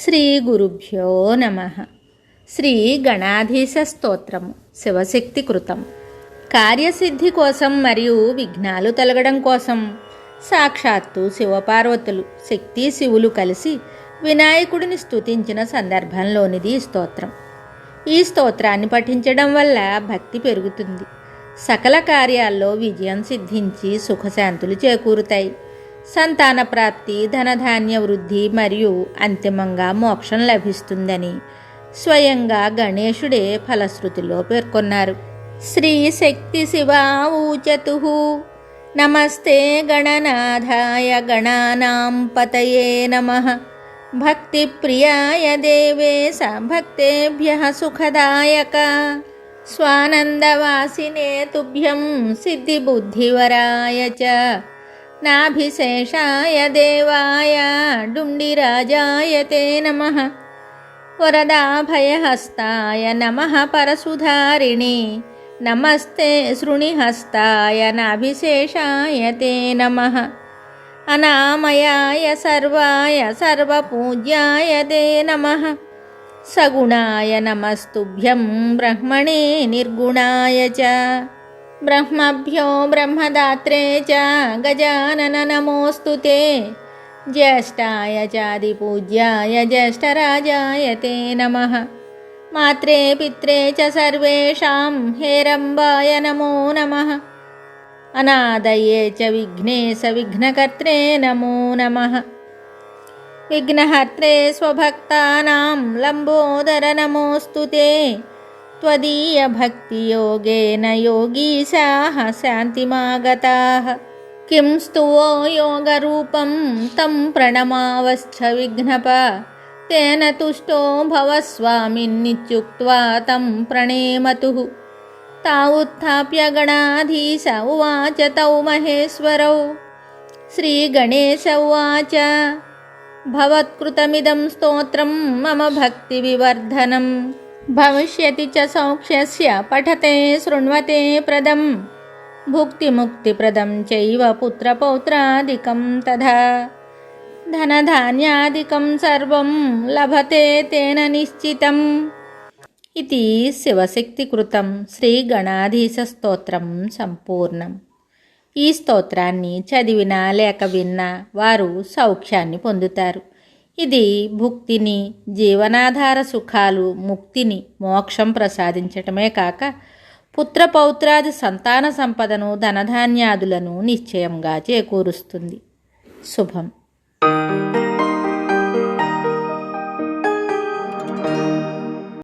శ్రీ గురుభ్యో నమః. శ్రీ గణాధీశ స్తోత్రము శివశక్తి కృతం. కార్యసిద్ధి కోసం మరియు విఘ్నాలు తొలగడం కోసం సాక్షాత్తు శివపార్వతులు శక్తి శివులు కలిసి వినాయకుడిని స్తుతించిన సందర్భంలోనిది ఈ స్తోత్రం. ఈ స్తోత్రాన్ని పఠించడం వల్ల భక్తి పెరుగుతుంది. సకల కార్యాల్లో విజయం సిద్ధించి సుఖశాంతులు చేకూరుతాయి. సంతాన ప్రాప్తి, ధనధాన్య వృద్ధి మరియు అంతిమంగా మోక్షం లభిస్తుందని స్వయంగా గణేశుడే ఫలశ్రుతిలో పేర్కొన్నారు. శ్రీ శక్తి శివా ఊచతుః నమస్తే గణనాథాయ గణానాం పతయే నమః. భక్తిప్రియాయ దేవేశ భక్తేభ్యః సుఖదాయక. స్వానందవాసినే తుభ్యం సిద్ధిబుద్ధివరాయ చ. నాభిశేషాయ దేవాయ డుండిరాజాయ తే నమః. వరదాభయహస్తాయ నమః పరసుధారిణి. నమస్తే శృణిహస్తాయ నాభిశేషాయ తే నమః. అనామయాయ సర్వాయ సర్వపూజ్యాయ తే నమః. సగుణాయ నమస్తుభ్యం బ్రహ్మణే నిర్గుణాయ చ. బ్రహ్మభ్యో బ్రహ్మదాత్రే చ గజానన నమోऽस्तु తే. జ్యేష్ఠాయ చాదిపూజ్యాయ జ్యేష్ఠరాజాయ తే నమః. మాత్రే పిత్రే చ సర్వేషాం హేరంబాయ నమో నమః. అనాదయే చ విఘ్నేశ విఘ్నకర్త్రే నమో నమః. విఘ్నహర్త్రే స్వభక్తానాం లంబోదర నమోऽस्तु తే. త్వదీయ భక్తియోగేన యోగీశాః శాంతిమాగతాః. కిం స్తువో యోగరూపం తం ప్రణమావశ్చ విఘ్నప. తేన తుష్టో భవస్వామిన్నిత్యుక్త్వా తం ప్రణేమతుః. తావుత్థాప్య గణాధీశ ఉవాచ తౌ మహేశ్వరౌ. శ్రీగణేశ ఉవాచ భవత్కృతమిదం స్తోత్రం మమ భక్తివివర్ధనం. భవిష్యతి చ సౌఖ్యస్య పఠతే శృణ్వతే ప్రదం. భుక్తిముక్తిప్రదం చైవ పుత్రపౌత్రాదికం తథా. ధనధాన్యాదికం సర్వం లభతే తేన నిశ్చితం. ఇది శివశక్తికృతం శ్రీ గణాధీశ స్తోత్రం సంపూర్ణం. ఈ స్తోత్రాన్ని చదివినా లేక విన్నా వారు సౌఖ్యాన్ని పొందుతారు. ఇది భుక్తిని, జీవనాధార సుఖాలు, ముక్తిని, మోక్షం ప్రసాదించటమే కాక పుత్రపౌత్రాది సంతాన సంపదను, ధనధాన్యాదులను నిశ్చయంగా చేకూరుస్తుంది. శుభం.